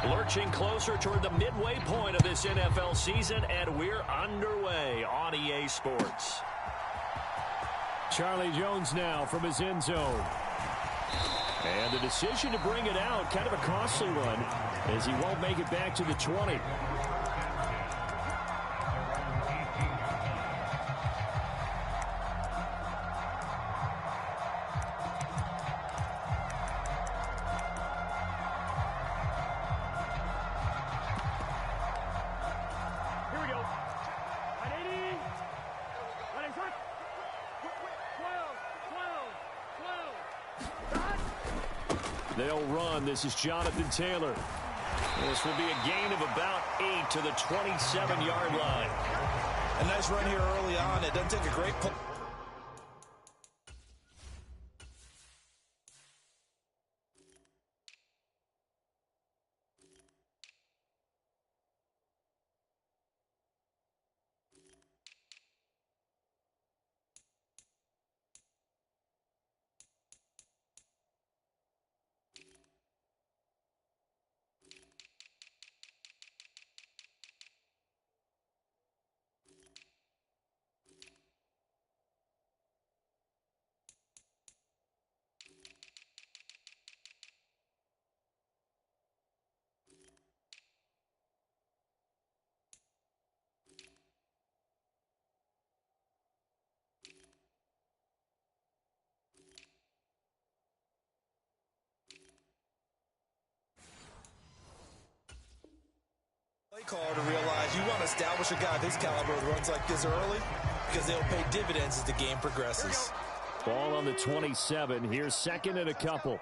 Lurching closer toward the midway point of this NFL season, and we're underway on EA Sports. Charlie Jones now from his end zone. And the decision to bring it out, kind of a costly one, as he won't make it back to the 20. They'll run. This is Jonathan Taylor. This will be a gain of about 8 to the 27-yard line. A nice run here early on. It doesn't take a great pull. Call to realize you want to establish a guy this caliber that runs like this early because they'll pay dividends as the game progresses. Ball on the 27. Here's second and a couple.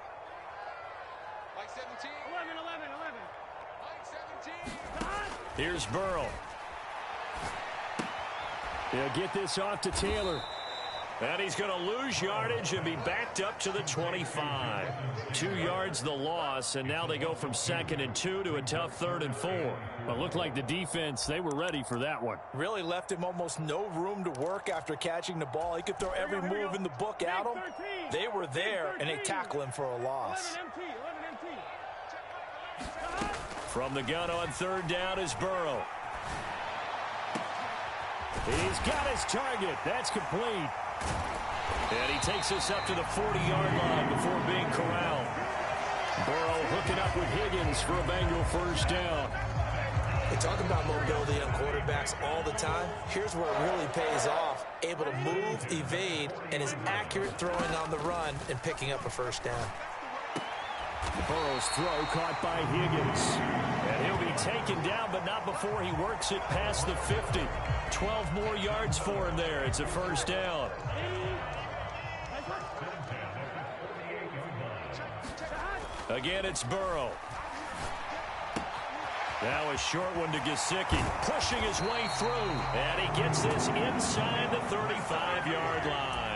Mike 17. 11. Mike 17. Here's Burrow. They'll get this off to Taylor. And he's going to lose yardage and be backed up to the 25. 2 yards the loss, and now they go from 2nd and 2 to a tough 3rd and 4. But looked like the defense, they were ready for that one. Really left him almost no room to work after catching the ball. He could throw every move in the book at him. They were there, and they tackle him for a loss. From the gun on 3rd down is Burrow. He's got his target. That's complete. And he takes us up to the 40-yard line before being corralled. Burrow hooking up with Higgins for a Bengal first down. They talk about mobility on quarterbacks all the time. Here's where it really pays off. Able to move, evade, and is accurate throwing on the run and picking up a first down. Burrow's throw caught by Higgins. And he'll be taken down, but not before he works it past the 50. 12 more yards for him there. It's a first down. Again, it's Burrow. Now a short one to Gesicki, pushing his way through. And he gets this inside the 35-yard line.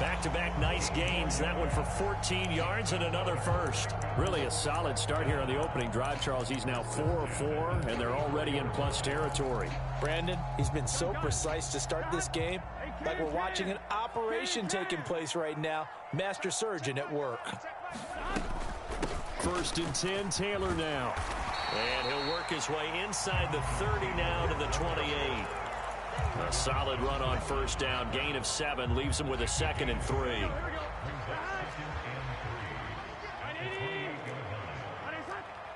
Back-to-back nice gains. That one for 14 yards and another first. Really a solid start here on the opening drive, Charles. He's now 4 of 4, and they're already in plus territory. Brandon, he's been so precise to start this game. Like we're watching an operation taking place right now. Master surgeon at work. 1st and 10, Taylor now. And he'll work his way inside the 30 now to the 28. A solid run on first down. Gain of 7 leaves him with a 2nd and 3.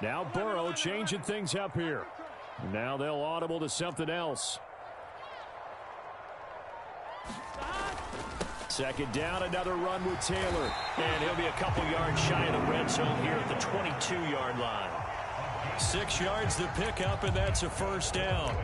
Now Burrow changing things up here. Now they'll audible to something else. 2nd down, another run with Taylor. And he'll be a couple yards shy of the red zone here at the 22-yard line. 6 yards to pick up, and that's a first down.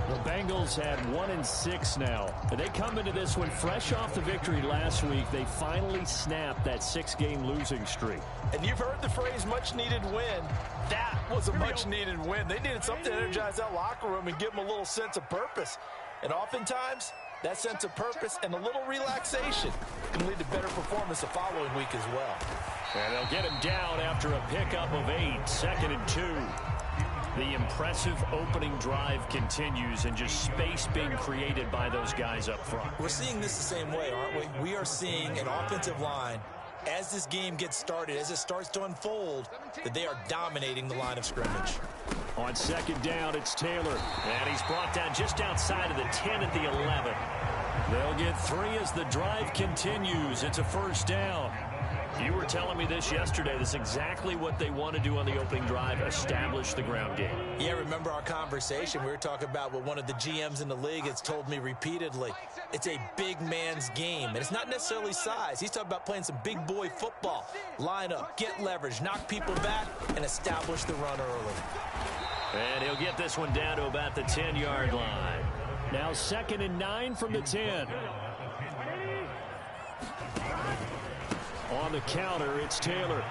The Bengals had 1 and 6 now. And they come into this one fresh off the victory last week. They finally snapped that 6-game losing streak. And you've heard the phrase much-needed win. That was a much-needed win. They needed something to energize that locker room and give them a little sense of purpose. And oftentimes, that sense of purpose and a little relaxation can lead to better performance the following week as well. And they'll get him down after a pickup of 8, 2nd and 2. The impressive opening drive continues, and just space being created by those guys up front. We're seeing this the same way, aren't we? We are seeing an offensive line as this game gets started, as it starts to unfold, that they are dominating the line of scrimmage. On second down, it's Taylor. And he's brought down just outside of the 10 at the 11. They'll get 3 as the drive continues. It's a first down. You were telling me this yesterday. This is exactly what they want to do on the opening drive, establish the ground game. Yeah, remember our conversation? We were talking about what one of the GMs in the league has told me repeatedly. It's a big man's game, and it's not necessarily size. He's talking about playing some big boy football. Line up, get leverage, knock people back, and establish the run early. And he'll get this one down to about the 10-yard line. Now 2nd and 9 from the 10. On the counter, it's Taylor.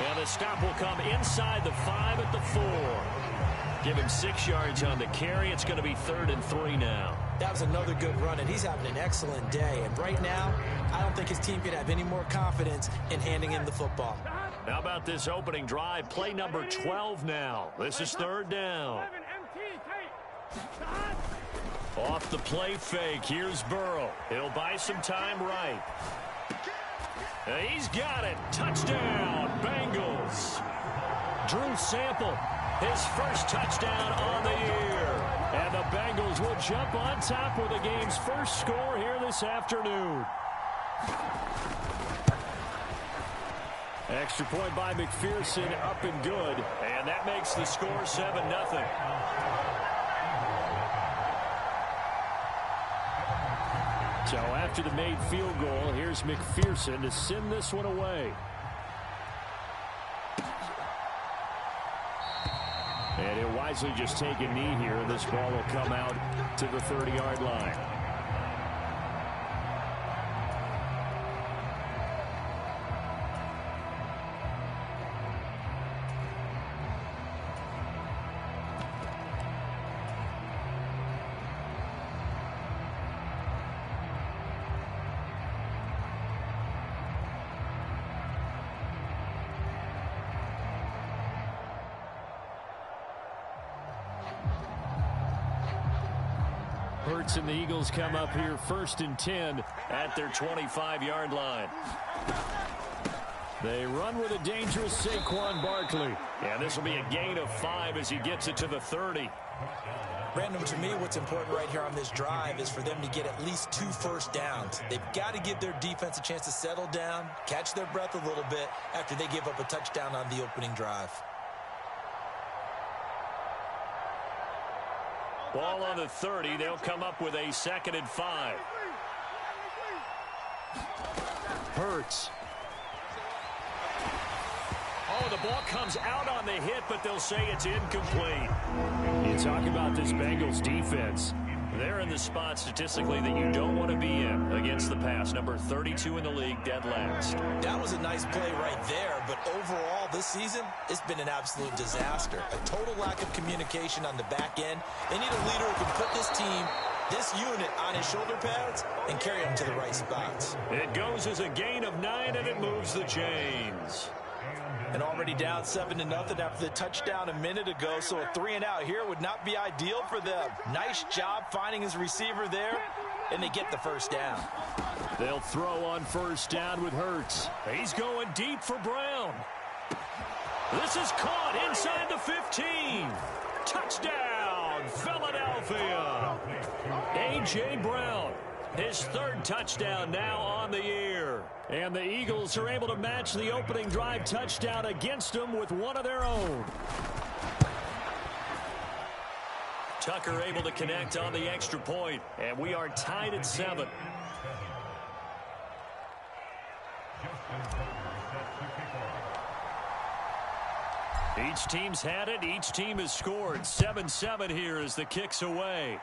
And the stop will come inside the 5 at the 4. Give him 6 yards on the carry. It's going to be 3rd and 3 now. That was another good run, and he's having an excellent day. And right now, I don't think his team can have any more confidence in handing him the football. How about this opening drive? Play number 12 now. This is 3rd down. Off the play fake, here's Burrow. He'll buy some time right. He's got it. Touchdown, Bengals. Drew Sample, his first touchdown on the year. And the Bengals will jump on top with the game's first score here this afternoon. Extra point by McPherson, up and good. And that makes the score 7-0. So after the made field goal, here's McPherson to send this one away. And he'll wisely just take a knee here, and this ball will come out to the 30-yard line. Hurts and the Eagles come up here 1st and 10 at their 25-yard line. They run with a dangerous Saquon Barkley. And this will be a gain of 5 as he gets it to the 30. Brandon, to me, what's important right here on this drive is for them to get at least 2 first downs. They've got to give their defense a chance to settle down, catch their breath a little bit after they give up a touchdown on the opening drive. Ball on the 30. They'll come up with a 2nd and 5. Hurts. Oh, the ball comes out on the hit, but they'll say it's incomplete. You talk about this Bengals defense. They're in the spot statistically that you don't want to be in against the pass. Number 32 in the league, dead last. That was a nice play right there, but overall this season, it's been an absolute disaster. A total lack of communication on the back end. They need a leader who can put this team, this unit, on his shoulder pads and carry them to the right spots. It goes as a gain of 9, and it moves the chains. And already down 7-0 after the touchdown a minute ago, so a 3-and-out here would not be ideal for them. Nice job finding his receiver there, and they get the first down. They'll throw on first down with Hurts. He's going deep for Brown. This is caught inside the 15. Touchdown, Philadelphia. A.J. Brown, his 3rd touchdown now on the year. And the Eagles are able to match the opening drive touchdown against them with one of their own. Tucker able to connect on the extra point, and we are tied at 7. Each team's had it. Each team has scored. 7-7 here as the kick's away.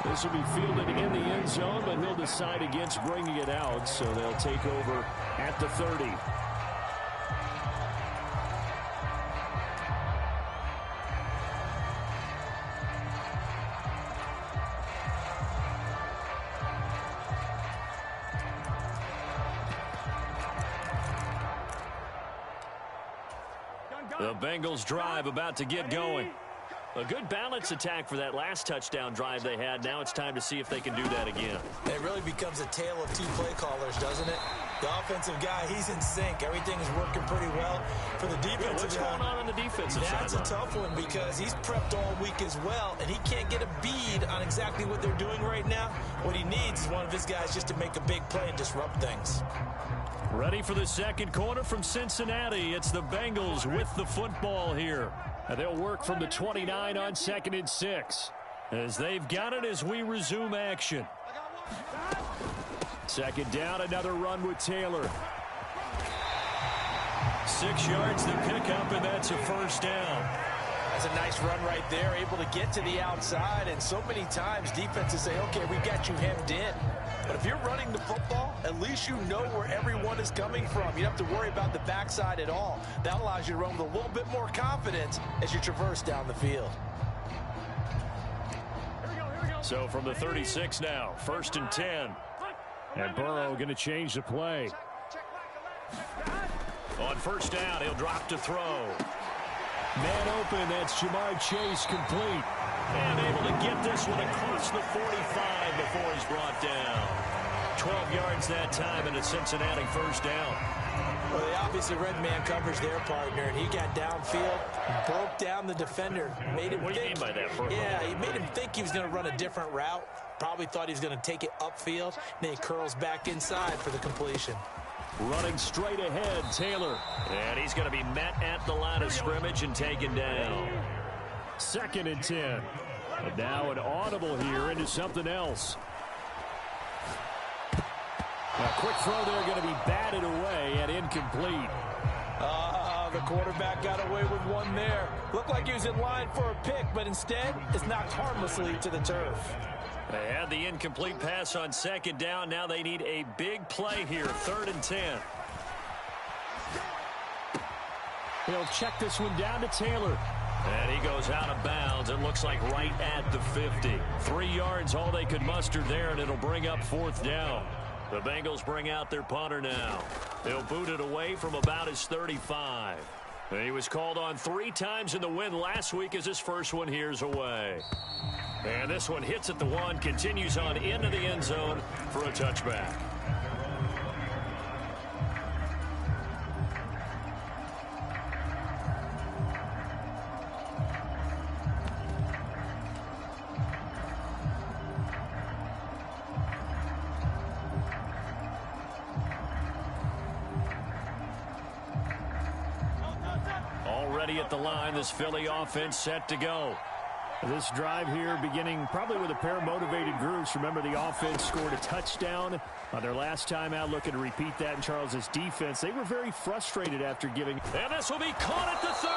This will be fielded in the end zone, but he'll decide against bringing it out, so they'll take over at the 30. The Bengals drive about to get going. A good balance attack for that last touchdown drive they had. Now it's time to see if they can do that again. It really becomes a tale of two play callers, doesn't it? The offensive guy, he's in sync. Everything is working pretty well. For the defensive guy, what's going on the defensive side? That's a tough one because he's prepped all week as well, and he can't get a bead on exactly what they're doing right now. What he needs is one of his guys just to make a big play and disrupt things. Ready for the second quarter from Cincinnati. It's the Bengals with the football here. And they'll work from the 29 on 2nd and 6. As they've got it as we resume action. Second down, another run with Taylor. 6 yards to pick up, and that's a first down. That's a nice run right there, able to get to the outside. And so many times defenses say, okay, we got you hemmed in. But if you're running the football, at least you know where everyone is coming from. You don't have to worry about the backside at all. That allows you to run with a little bit more confidence as you traverse down the field. So from the 36 now, 1st and 10. And Burrow going to change the play. On 1st down, he'll drop to throw. Man open, that's Jamar Chase complete. And able to get this one across the 45 before he's brought down. 12 yards that time, and a Cincinnati first down. Well, they obviously read man coverage their partner, and he got downfield, broke down the defender. Made him what do you mean by that, Burrow? Yeah, he made him think he was going to run a different route. Probably thought he was going to take it upfield. And then he curls back inside for the completion. Running straight ahead, Taylor. And he's going to be met at the line of scrimmage and taken down. 2nd and 10. And now an audible here into something else. A quick throw there going to be batted away and incomplete. The quarterback got away with one there. Looked like he was in line for a pick, but instead it's knocked harmlessly to the turf. They had the incomplete pass on 2nd down. Now they need a big play here, 3rd and 10. He'll check this one down to Taylor. And he goes out of bounds. It looks like right at the 50. 3 yards, all they could muster there, and it'll bring up 4th down. The Bengals bring out their punter now. They'll boot it away from about his 35. And he was called on 3 times in the win last week as his first one here's away. And this one hits at the 1, continues on into the end zone for a touchback. Already at the line, this Philly offense set to go. This drive here beginning probably with a pair of motivated groups. Remember, the offense scored a touchdown on their last time out, looking to repeat that in Charles's defense. They were very frustrated after giving. And this will be caught at the 30.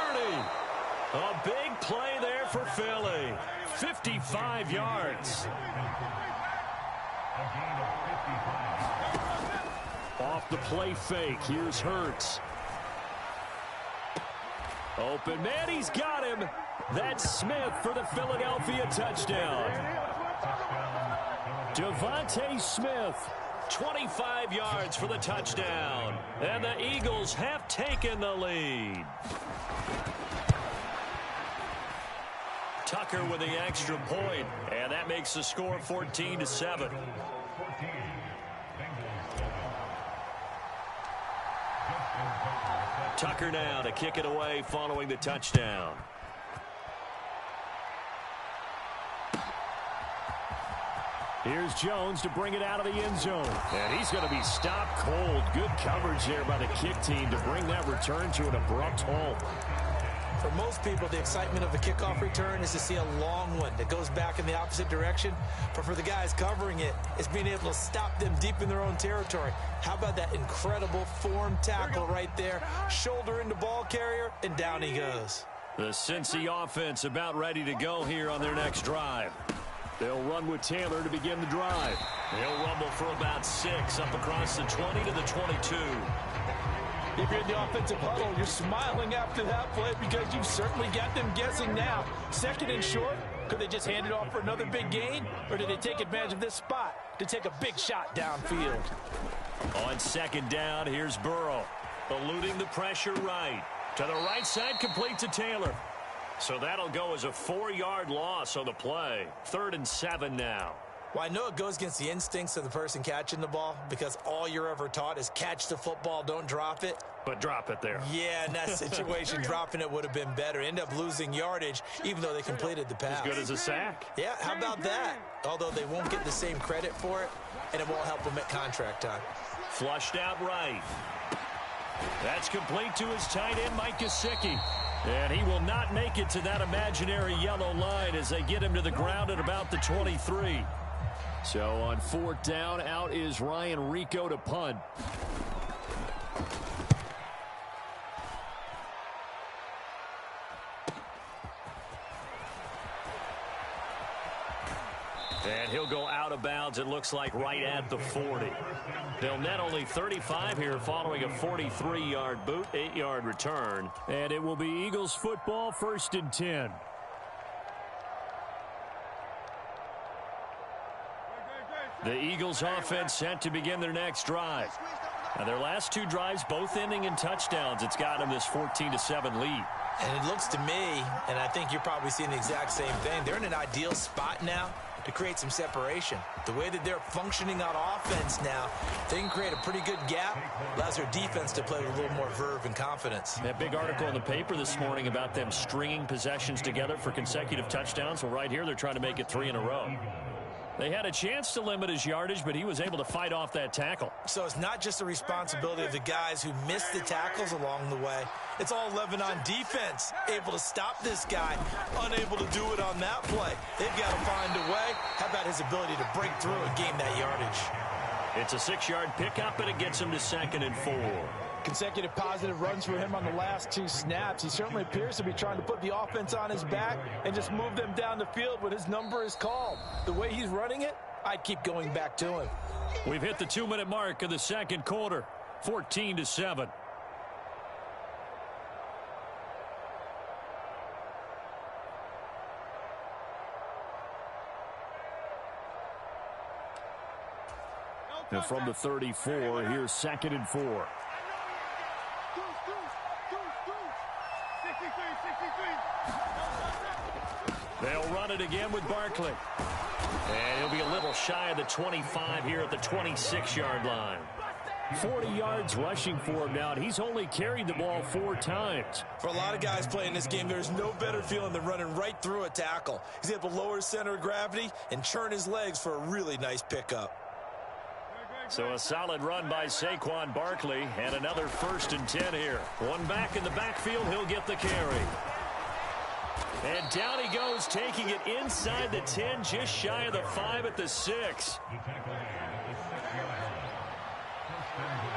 A big play there for Philly. 55 yards. Off the play fake. Here's Hurts. Open man, he's got him. That's Smith for the Philadelphia touchdown. Devontae Smith, 25 yards for the touchdown. And the Eagles have taken the lead. Tucker with the extra point, and that makes the score 14-7. Tucker now to kick it away following the touchdown. Here's Jones to bring it out of the end zone. And he's going to be stopped cold. Good coverage there by the kick team to bring that return to an abrupt halt. For most people, the excitement of the kickoff return is to see a long one that goes back in the opposite direction. But for the guys covering it, it's being able to stop them deep in their own territory. How about that incredible form tackle right there? Shoulder into ball carrier, and down he goes. The Cincy offense about ready to go here on their next drive. They'll run with Taylor to begin the drive. They'll rumble for about 6 up across the 20 to the 22. If you're in the offensive huddle, you're smiling after that play because you've certainly got them guessing now. 2nd and short, could they just hand it off for another big gain? Or did they take advantage of this spot to take a big shot downfield? On 2nd down, here's Burrow. Eluding the pressure right. To the right side, complete to Taylor. So that'll go as a 4-yard loss on the play. 3rd and 7 now. Well, I know it goes against the instincts of the person catching the ball because all you're ever taught is catch the football, don't drop it. But drop it there. Yeah, in that situation, dropping it would have been better. End up losing yardage, even though they completed the pass. As good as a sack. Yeah, how about that? Although they won't get the same credit for it, and it won't help them at contract time. Flushed out right. That's complete to his tight end, Mike Gesicki. And he will not make it to that imaginary yellow line as they get him to the ground at about the 23. So on 4th down, out is Ryan Rico to punt. And he'll go out of bounds, it looks like, right at the 40. They'll net only 35 here following a 43-yard boot, 8-yard return. And it will be Eagles football, 1st and 10. The Eagles offense set to begin their next drive. Now their last 2 drives both ending in touchdowns. It's got them this 14-7 lead. And it looks to me, and I think you're probably seeing the exact same thing, they're in an ideal spot now to create some separation. The way that they're functioning on offense now, they can create a pretty good gap, allows their defense to play with a little more verve and confidence. That big article in the paper this morning about them stringing possessions together for consecutive touchdowns. Well, right here, they're trying to make it 3 in a row. They had a chance to limit his yardage, but he was able to fight off that tackle. So it's not just the responsibility of the guys who missed the tackles along the way. It's all 11 on defense, able to stop this guy, unable to do it on that play. They've got to find a way. How about his ability to break through and gain that yardage? It's a 6-yard pickup, and it gets him to 2nd and 4. Consecutive positive runs for him on the last 2 snaps. He certainly appears to be trying to put the offense on his back and just move them down the field when his number is called. The way he's running it, I'd keep going back to him. We've hit the 2-minute mark of the 2nd quarter, 14-7. And from the 34, here's 2nd and 4. They'll run it again with Barkley. And he'll be a little shy of the 25 here at the 26-yard line. 40 yards rushing for him now, and he's only carried the ball 4 times. For a lot of guys playing this game, there's no better feeling than running right through a tackle. He's able to lower his center of gravity and churn his legs for a really nice pickup. So a solid run by Saquon Barkley, and another 1st and 10 here. One back in the backfield, he'll get the carry. And down he goes, taking it inside the 10, just shy of the 5 at the 6.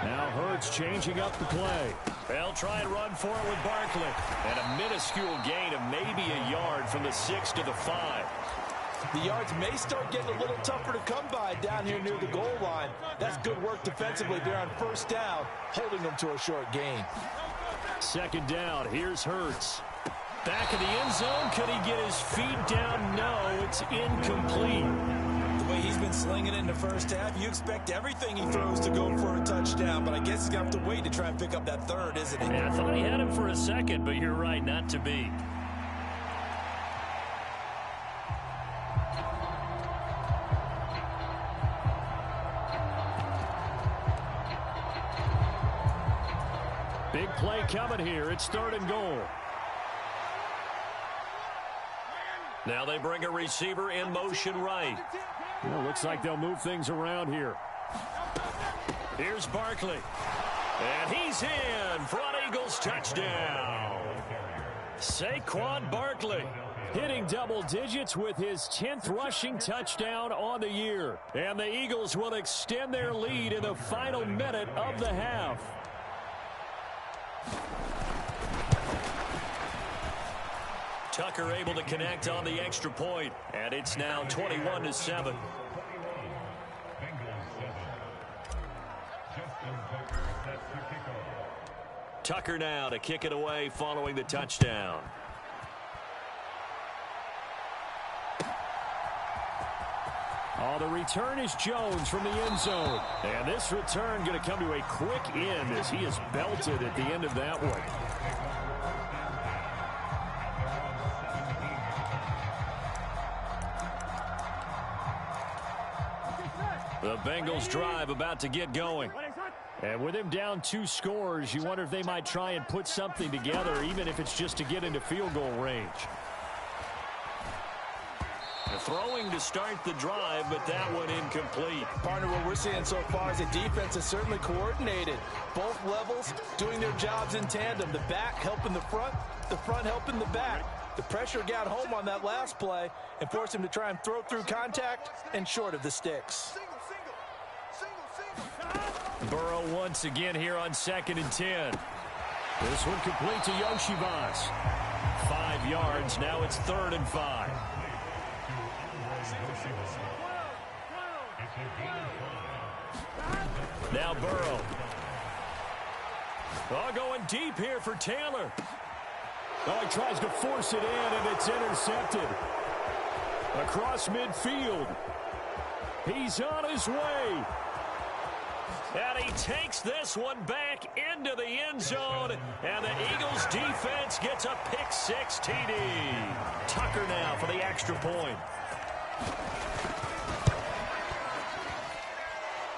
Now Hurts changing up the play. They'll try and run for it with Barkley. And a minuscule gain of maybe a yard from the 6 to the 5. The yards may start getting a little tougher to come by down here near the goal line. That's good work defensively there on 1st down, holding them to a short gain. 2nd down, here's Hurts. Back in the end zone, could he get his feet down? No, it's incomplete. The way he's been slinging it in the 1st half, you expect everything he throws to go for a touchdown, but I guess he's going to have to wait to try and pick up that 3rd, isn't he? Yeah, I thought he had him for a second, but you're right, not to be. Big play coming here. It's 3rd and goal. Now they bring a receiver in motion right. Well, looks like they'll move things around here. Here's Barkley. And he's in for an Eagles touchdown. Saquon Barkley hitting double digits with his 10th rushing touchdown on the year. And the Eagles will extend their lead in the final minute of the half. Tucker able to connect on the extra point, and it's now 21-7. Tucker now to kick it away following the touchdown. Oh, the return is Jones from the end zone. And this return going to come to a quick end as he is belted at the end of that one. Bengals drive about to get going. And with him down 2 scores, you wonder if they might try and put something together, even if it's just to get into field goal range. Throwing to start the drive, but that one incomplete. Partner, what we're seeing so far is a defense that's certainly coordinated. Both levels doing their jobs in tandem. The back helping the front helping the back. The pressure got home on that last play and forced him to try and throw through contact and short of the sticks. Burrow once again here on 2nd and 10. This one complete to Yoshivas. 5 yards. Now it's 3rd and 5. Now Burrow. Oh, going deep here for Taylor. Oh, he tries to force it in, and it's intercepted. Across midfield. He's on his way. And he takes this one back into the end zone. And the Eagles defense gets a pick-6 TD. Tucker now for the extra point.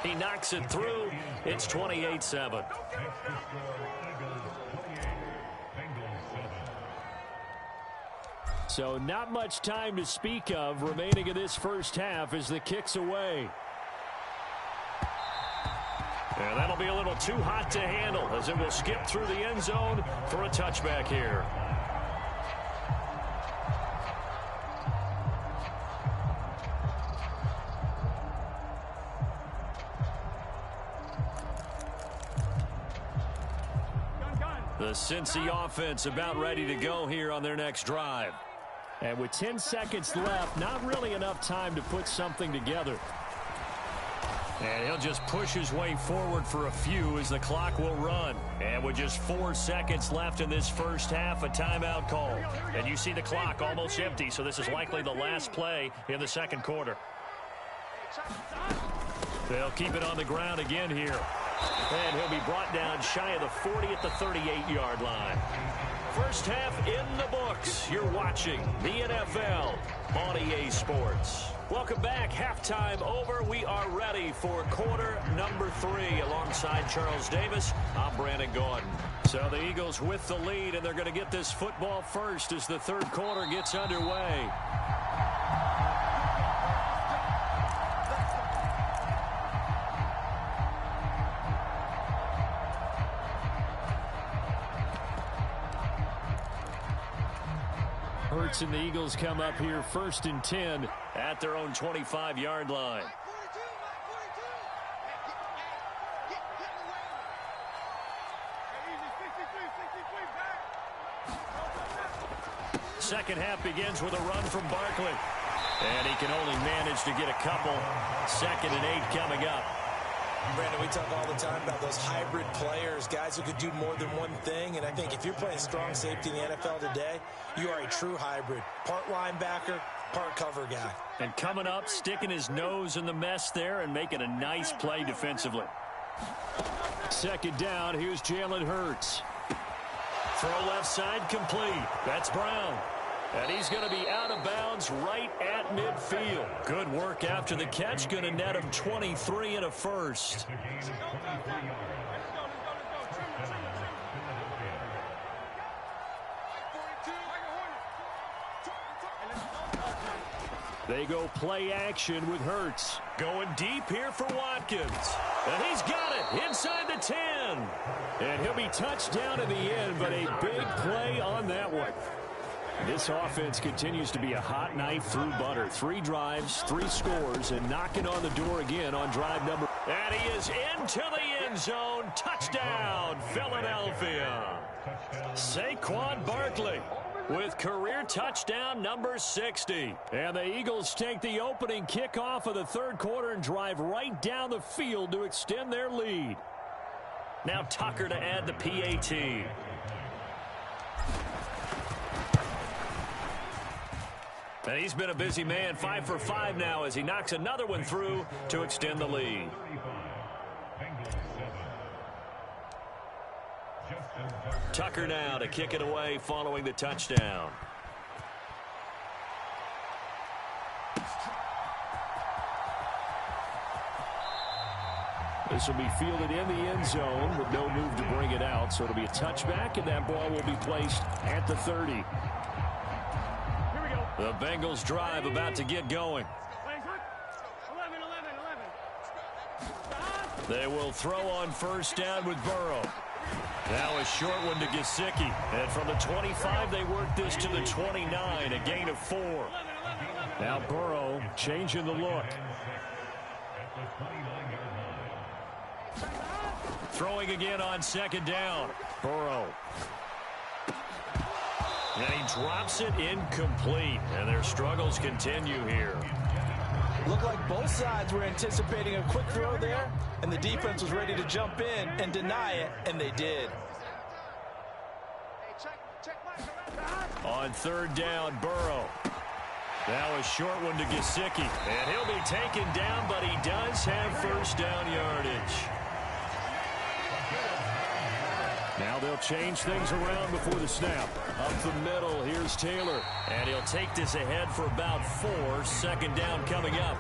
He knocks it through. It's 28-7. So not much time to speak of remaining in this first half as the kick's away. And that'll be a little too hot to handle as it will skip through the end zone for a touchback here. The Cincy offense about ready to go here on their next drive. And with 10 seconds left, not really enough time to put something together. And he'll just push his way forward for a few as the clock will run. And with just 4 seconds left in this first half, a timeout call. And you see the clock almost empty, so this is likely the last play in the second quarter. They'll keep it on the ground again here. And he'll be brought down shy of the 40 at the 38-yard line. First half in the books. You're watching the NFL on EA Sports. Welcome back. Halftime over. We are ready for quarter number 3. Alongside Charles Davis, I'm Brandon Gordon. So the Eagles with the lead, and they're going to get this football first as the third quarter gets underway. Hurts and the Eagles come up here 1st and 10 at their own 25-yard line. Second half begins with a run from Barkley. And he can only manage to get a couple. 2nd and 8 coming up. Brandon, we talk all the time about those hybrid players, guys who could do more than one thing. And I think if you're playing strong safety in the NFL today, you are a true hybrid. Part linebacker, part cover guy. And coming up, sticking his nose in the mess there and making a nice play defensively. 2nd down, here's Jalen Hurts. Throw left side complete. That's Brown. And he's going to be out of bounds right at midfield. Good work after the catch. Going to net him 23 and a first. They go play action with Hurts. Going deep here for Watkins. And he's got it inside the 10. And he'll be touched down in the end, but a big play on that one. This offense continues to be a hot knife through butter. 3 drives, 3 scores, and knocking on the door again on drive number. And he is into the end zone. Touchdown, Philadelphia. Saquon Barkley with career touchdown number 60. And the Eagles take the opening kickoff of the third quarter and drive right down the field to extend their lead. Now Tucker to add the PAT. And he's been a busy man, 5 for 5 now as he knocks another one through to extend the lead. Tucker now to kick it away following the touchdown. This will be fielded in the end zone with no move to bring it out. So it'll be a touchback, and that ball will be placed at the 30. Here we go. The Bengals drive about to get going. 11. They will throw on first down with Burrow. Now a short one to Gesicki. And from the 25, they work this to the 29, a gain of 4. Now Burrow changing the look. Throwing again on second down. Burrow. And he drops it incomplete. And their struggles continue here. Looked like both sides were anticipating a quick throw there, and the defense was ready to jump in and deny it, and they did. On third down, Burrow. Now a short one to Gesicki. And he'll be taken down, but he does have first down yardage. Now they'll change things around before the snap. Up the middle, here's Taylor. And he'll take this ahead for about 4. Second down coming up.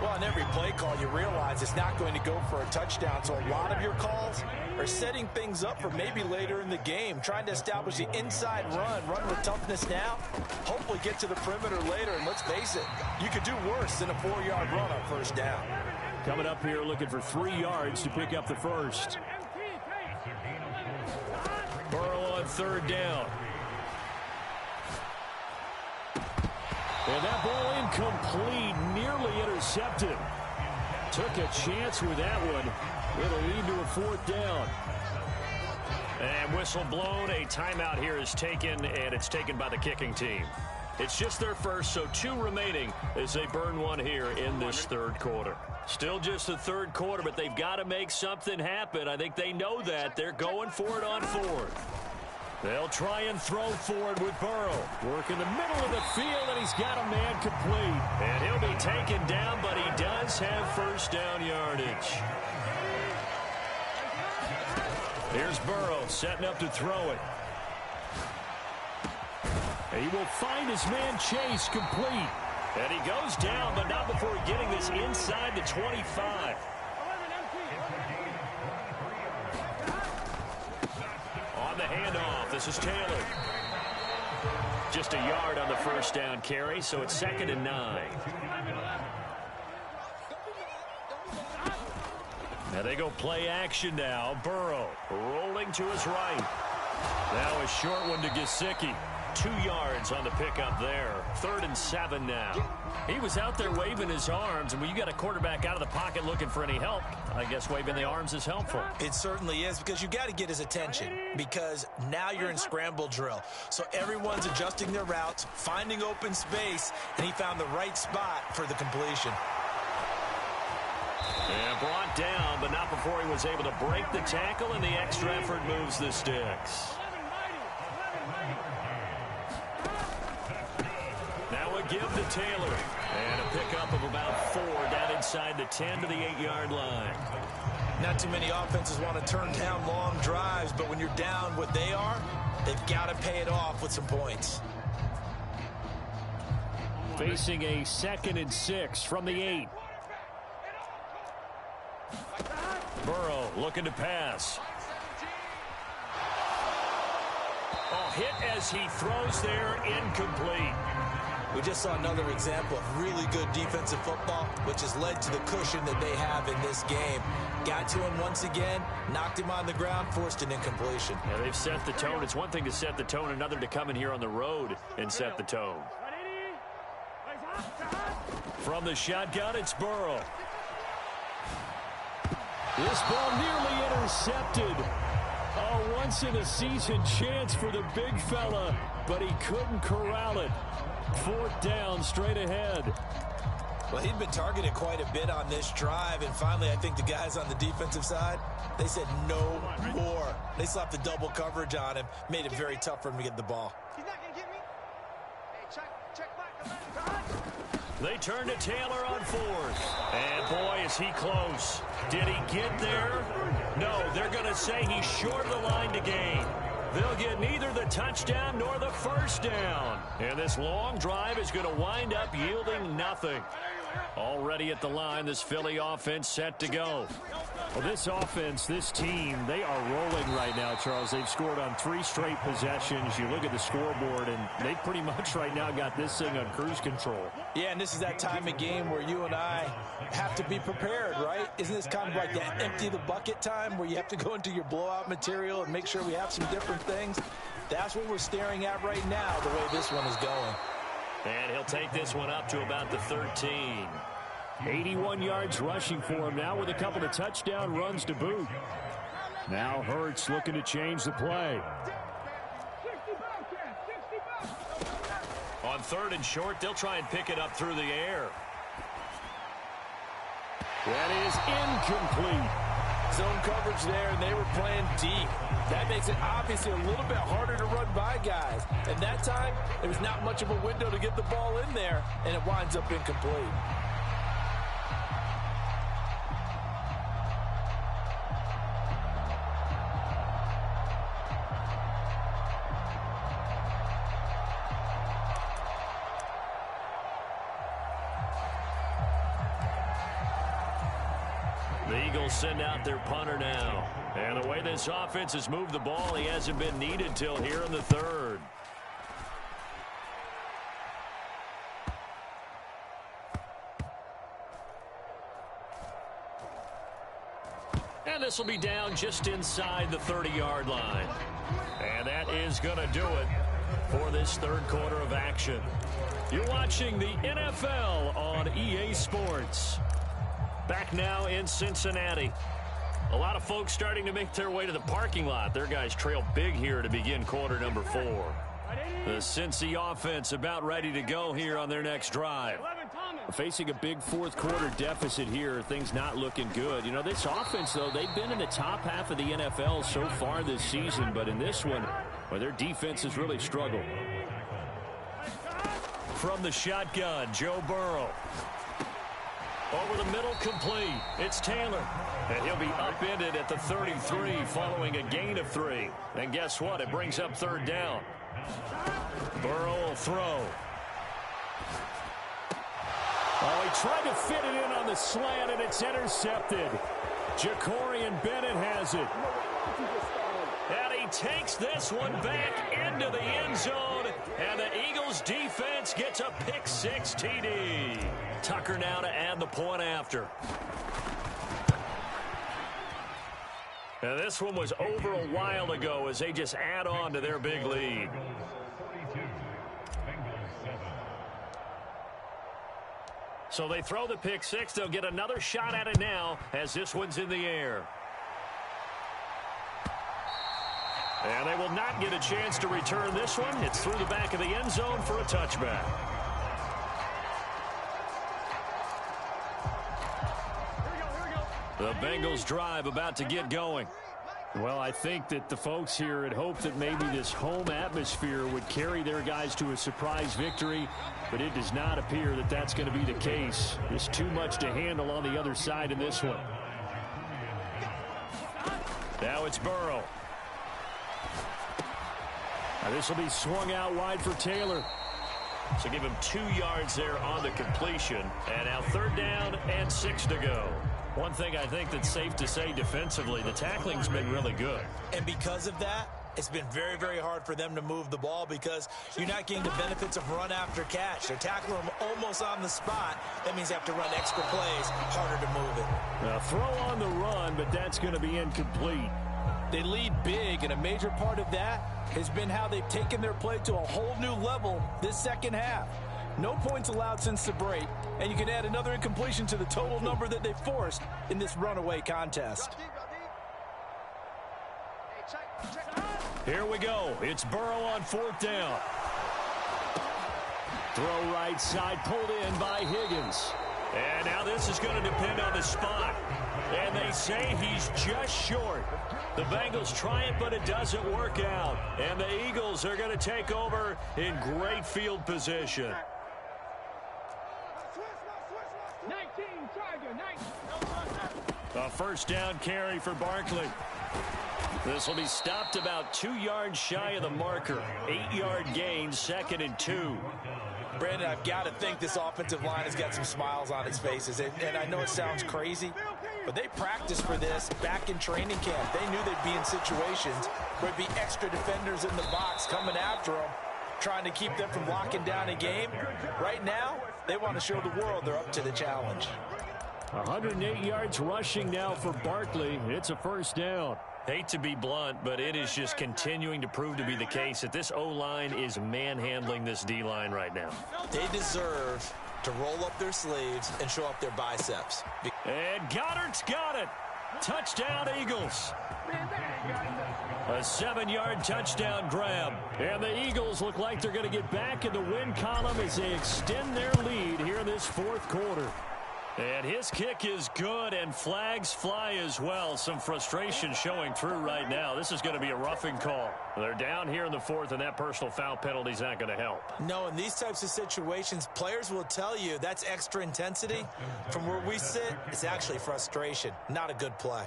Well, on every play call, you realize it's not going to go for a touchdown. So a lot of your calls are setting things up for maybe later in the game, trying to establish the inside run with toughness now, hopefully get to the perimeter later. And let's face it, you could do worse than a 4-yard run on first down. Coming up here looking for 3 yards to pick up the first. Burrow on third down. And that ball incomplete, nearly intercepted. Took a chance with that one. It'll lead to a 4th down. And whistle blown. A timeout here is taken, and it's taken by the kicking team. It's just their first, so 2 remaining as they burn one here in this third quarter. Still just the third quarter, but they've got to make something happen. I think they know that. They're going for it on 4th. They'll try and throw forward with Burrow. Work in the middle of the field, and he's got a man complete. And he'll be taken down, but he does have first down yardage. Here's Burrow setting up to throw it. And he will find his man Chase complete. And he goes down, but not before getting this inside the 25. On the handoff, this is Taylor. Just a yard on the first down carry, so it's 2nd and 9. Now they go play action now. Burrow rolling to his right. Now a short one to Gesicki. 2 yards on the pickup there. 3rd and 7 now. He was out there waving his arms, and when you got a quarterback out of the pocket looking for any help, I guess waving the arms is helpful. It certainly is, because you got to get his attention, because now you're in scramble drill. So everyone's adjusting their routes, finding open space, and he found the right spot for the completion. And brought down, but not before he was able to break the tackle, and the extra effort moves the sticks. Now a give to Taylor. And a pickup of about 4 down inside the 10 to the 8-yard line. Not too many offenses want to turn down long drives, but when you're down what they are, they've got to pay it off with some points. Facing a 2nd and 6 from the 8. Burrow looking to pass. Oh, hit as he throws there, incomplete. We just saw another example of really good defensive football, which has led to the cushion that they have in this game. Got to him once again, knocked him on the ground, forced an incompletion. Yeah, they've set the tone. It's one thing to set the tone, another to come in here on the road and set the tone. From the shotgun, it's Burrow. This ball nearly intercepted. A once-in-a-season chance for the big fella, but he couldn't corral it. 4th down, straight ahead. Well, he'd been targeted quite a bit on this drive, and finally I think the guys on the defensive side, they said no more. They slapped the double coverage on him, made it very tough for him to get the ball. He's not going to get me. Hey, check back. They turn to Taylor on 4th. And boy, is he close. Did he get there? No, they're going to say he's short of the line to gain. They'll get neither the touchdown nor the first down. And this long drive is going to wind up yielding nothing. Already at the line, this Philly offense set to go. Well, this offense, this team, they are rolling right now, Charles. They've scored on 3 straight possessions. You look at the scoreboard, and they pretty much right now got this thing on cruise control. Yeah, and this is that time of game where you and I have to be prepared, right? Isn't this kind of like that empty the bucket time where you have to go into your blowout material and make sure we have some different things? That's what we're staring at right now, the way this one is going. And he'll take this one up to about the 13. 81 yards rushing for him now with a couple of touchdown runs to boot. Now Hurts looking to change the play. On 3rd and short, they'll try and pick it up through the air. That is incomplete. Zone coverage there, and they were playing deep. That makes it obviously a little bit harder to run by guys. And that time, there was not much of a window to get the ball in there, and it winds up incomplete. The Eagles send out their punter now. And the way this offense has moved the ball, he hasn't been needed till here in the 3rd. And this will be down just inside the 30-yard line. And that is going to do it for this 3rd quarter of action. You're watching the NFL on EA Sports. Back now in Cincinnati. A lot of folks starting to make their way to the parking lot. Their guys trail big here to begin quarter number 4. The Cincy offense about ready to go here on their next drive. Facing a big 4th quarter deficit here, things not looking good. You know, this offense, though, they've been in the top half of the NFL so far this season, but in this one, well, their defense has really struggled. From the shotgun, Joe Burrow. Over the middle, complete. It's Taylor. And he'll be upended at the 33 following a gain of 3. And guess what? It brings up 3rd down. Burrow will throw. Oh, he tried to fit it in on the slant, and it's intercepted. Jacorian Bennett has it. And he takes this one back into the end zone. And the Eagles defense gets a pick-6 TD. Tucker now to add the point after. And this one was over a while ago as they just add on to their big lead. So they throw the pick-6. They'll get another shot at it now as this one's in the air. And they will not get a chance to return this one. It's through the back of the end zone for a touchback. The Bengals drive about to get going. Well, I think that the folks here had hoped that maybe this home atmosphere would carry their guys to a surprise victory, but it does not appear that that's going to be the case. There's too much to handle on the other side in this one. Now it's Burrow. Now this will be swung out wide for Taylor. So give him 2 yards there on the completion. And now 3rd down and 6 to go. One thing I think that's safe to say defensively, the tackling's been really good. And because of that, it's been very, very hard for them to move the ball because you're not getting the benefits of run after catch. They're tackling them almost on the spot. That means they have to run extra plays, harder to move it. Now throw on the run, but that's going to be incomplete. They lead big, and a major part of that has been how they've taken their play to a whole new level this second half. No points allowed since the break, and you can add another incompletion to the total number that they forced in this runaway contest. Here we go. It's Burrow on 4th down. Throw right side, pulled in by Higgins. And now this is going to depend on the spot. And they say he's just short. The Bengals try it, but it doesn't work out. And the Eagles are going to take over in great field position. 19, Tiger, 19. A 1st down carry for Barkley. This will be stopped about 2 yards shy of the marker. 8-yard gain, 2nd and 2. Brandon, I've got to think this offensive line has got some smiles on its faces. And I know it sounds crazy, but they practiced for this back in training camp. They knew they'd be in situations where there'd be extra defenders in the box coming after them, trying to keep them from locking down a game. Right now, they want to show the world they're up to the challenge. 108 yards rushing now for Barkley. It's a first down. Hate to be blunt, but it is just continuing to prove to be the case that this O-line is manhandling this D-line right now. They deserve to roll up their sleeves and show up their biceps. And Goddard's got it. Touchdown, Eagles. A 7-yard touchdown grab. And the Eagles look like they're going to get back in the win column as they extend their lead here in this fourth quarter. And his kick is good, and flags fly as well. Some frustration showing through right now. This is going to be a roughing call. They're down here in the fourth, and that personal foul penalty is not going to help. No, in these types of situations, players will tell you that's extra intensity. From where we sit, it's actually frustration, not a good play.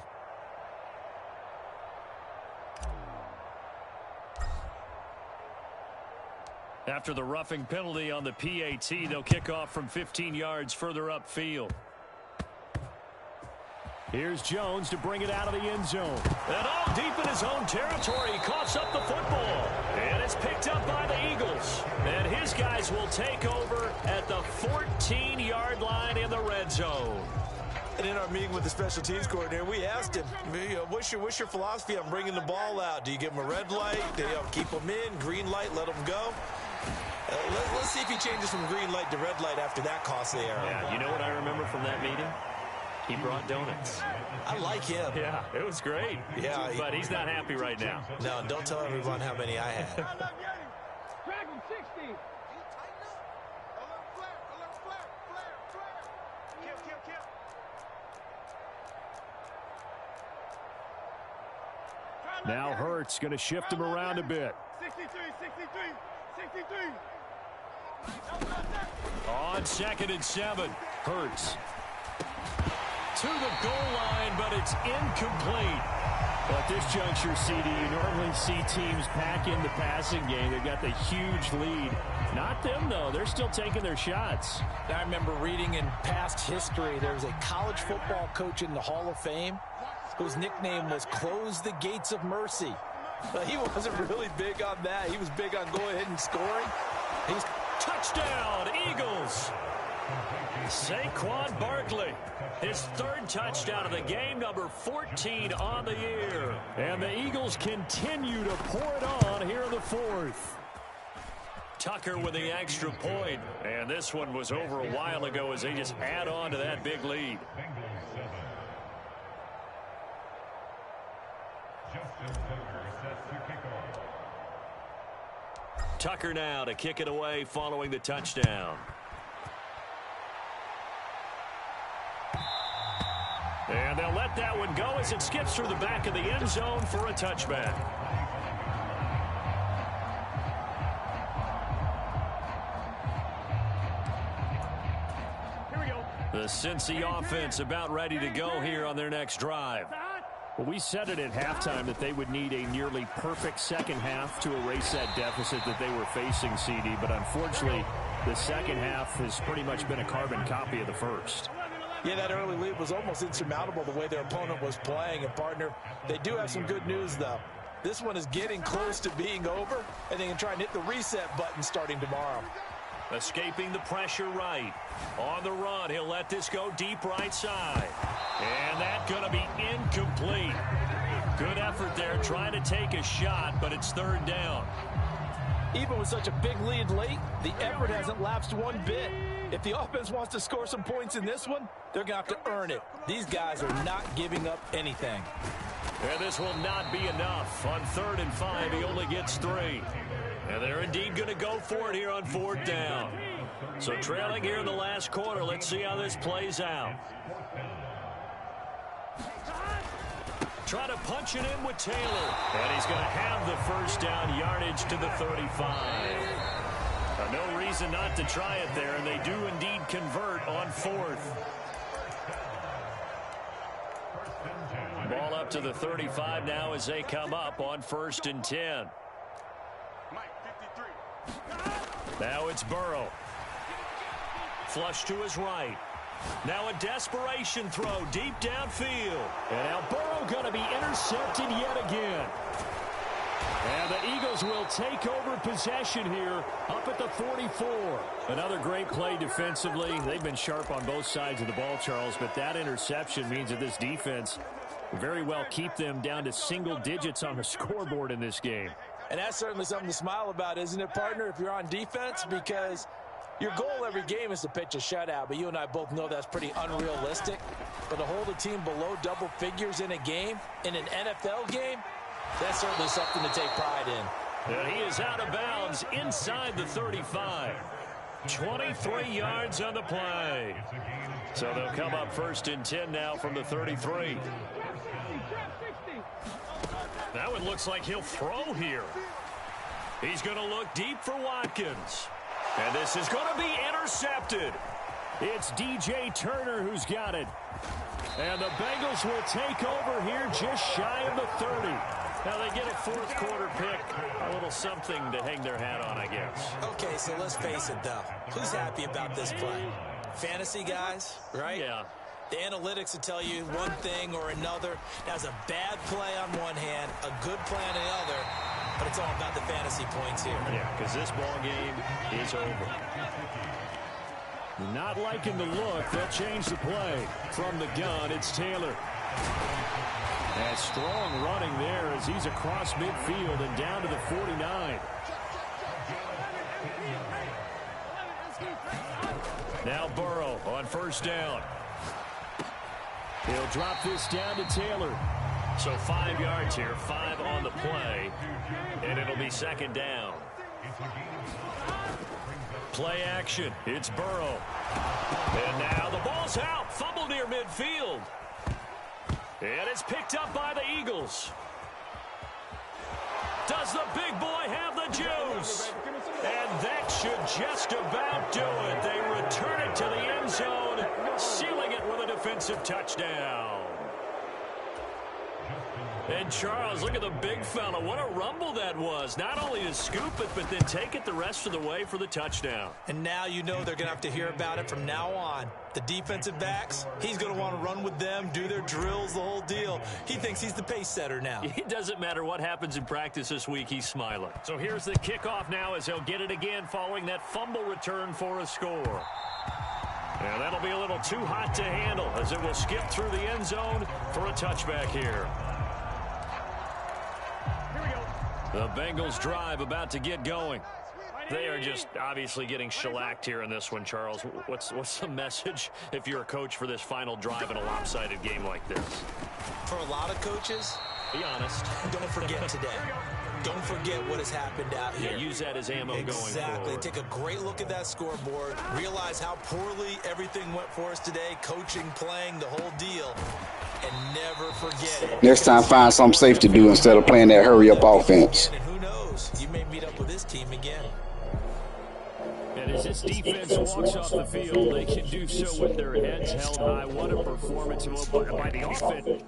After the roughing penalty on the PAT, they'll kick off from 15 yards further upfield. Here's Jones to bring it out of the end zone. And all deep in his own territory, he coughs up the football. And it's picked up by the Eagles. And his guys will take over at the 14-yard line in the red zone. And in our meeting with the special teams coordinator, we asked him, what's your philosophy on bringing the ball out? Do you give them a red light? Do you keep them in? Green light, let them go? Let's see if he changes from green light to red light after that costly error. Yeah, you know what I remember from that meeting? He brought donuts. I like him. Yeah, it was great. Yeah, but he's not happy right now. No, don't tell everyone how many I had. Drag him 60. Now Hurts going to shift him around a bit. 63. On 2nd and 7, Hurts to the goal line, but it's incomplete. At this juncture, CD, you normally see teams pack in the passing game. They've got the huge lead. Not them, though. They're still taking their shots. I remember reading in past history, there was a college football coach in the Hall of Fame whose nickname was Close the Gates of Mercy. But he wasn't really big on that. He was big on going ahead and scoring. He's touchdown, Eagles. Saquon Barkley, his third touchdown of the game, number 14 on the year. And the Eagles continue to pour it on here in the fourth. Tucker with the extra point. And this one was over a while ago as they just add on to that big lead. Tucker now to kick it away following the touchdown. And they'll let that one go as it skips through the back of the end zone for a touchback. Here we go. The Cincy offense about ready to go here on their next drive. Well, we said it at halftime that they would need a nearly perfect second half to erase that deficit that they were facing, CD. But unfortunately, the second half has pretty much been a carbon copy of the first. Yeah, that early lead was almost insurmountable the way their opponent was playing. And, partner, they do have some good news, though. This one is getting close to being over, and they can try and hit the reset button starting tomorrow. Escaping the pressure right. On the run, he'll let this go deep right side. And that's going to be incomplete. Good effort there trying to take a shot, but it's third down. Even with such a big lead late, the effort hasn't lapsed one bit. If the offense wants to score some points in this one, they're going to have to earn it. These guys are not giving up anything. And this will not be enough. On 3rd and 5, he only gets 3. And they're indeed going to go for it here on 4th down. So trailing here in the last quarter, let's see how this plays out. Try to punch it in with Taylor. And he's going to have the first down yardage to the 35. No reason not to try it there, and they do indeed convert on 4th. Ball up to the 35 now as they come up on 1st and 10. Now it's Burrow. Flush to his right. Now a desperation throw deep downfield. And now Burrow going to be intercepted yet again. And the Eagles will take over possession here up at the 44. Another great play defensively. They've been sharp on both sides of the ball, Charles, but that interception means that this defense very well keep them down to single digits on the scoreboard in this game. And that's certainly something to smile about, isn't it, partner, if you're on defense? Because your goal every game is to pitch a shutout, but you and I both know that's pretty unrealistic. But to hold a team below double figures in a game, in an NFL game, that's certainly something to take pride in. And he is out of bounds inside the 35. 23 yards on the play. So they'll come up 1st and 10 now from the 33. That one looks like he'll throw here. He's going to look deep for Watkins. And this is going to be intercepted. It's DJ Turner who's got it. And the Bengals will take over here just shy of the 30. Now they get a 4th quarter pick. A little something to hang their hat on, I guess. Okay, so let's face it, though. Who's happy about this play? Fantasy guys, right? Yeah. The analytics will tell you one thing or another. That's a bad play on one hand, a good play on the other, but it's all about the fantasy points here. Yeah, because this ball game is over. Not liking the look. They'll change the play. From the gun, it's Taylor. And strong running there as he's across midfield and down to the 49. Now Burrow on 1st down. He'll drop this down to Taylor. So 5 yards here, 5 on the play, and it'll be 2nd down. Play action. It's Burrow. And now the ball's out. Fumble near midfield. And it's picked up by the Eagles. Does the big boy have the juice? And that should just about do it. They return it to the end zone, sealing it with a defensive touchdown. And Charles, look at the big fella. What a rumble that was. Not only to scoop it, but then take it the rest of the way for the touchdown. And now you know they're going to have to hear about it from now on. The defensive backs, he's going to want to run with them, do their drills, the whole deal. He thinks he's the pace setter now. It doesn't matter what happens in practice this week, he's smiling. So here's the kickoff now as they'll get it again following that fumble return for a score. And that'll be a little too hot to handle as it will skip through the end zone for a touchback here. The Bengals drive about to get going. They are just obviously getting shellacked here in this one, Charles. What's the message if you're a coach for this final drive in a lopsided game like this? For a lot of coaches, be honest. Don't forget today. Don't forget what has happened out here. Yeah, use that as ammo going forward. Exactly. Take a great look at that scoreboard. Realize how poorly everything went for us today. Coaching, playing, the whole deal. And never forget it. Next time, find something safe to do instead of playing that hurry-up offense. And who knows? You may meet up with this team again. And as this defense walks off the field, they can do so with their heads held high. What a performance by the offense.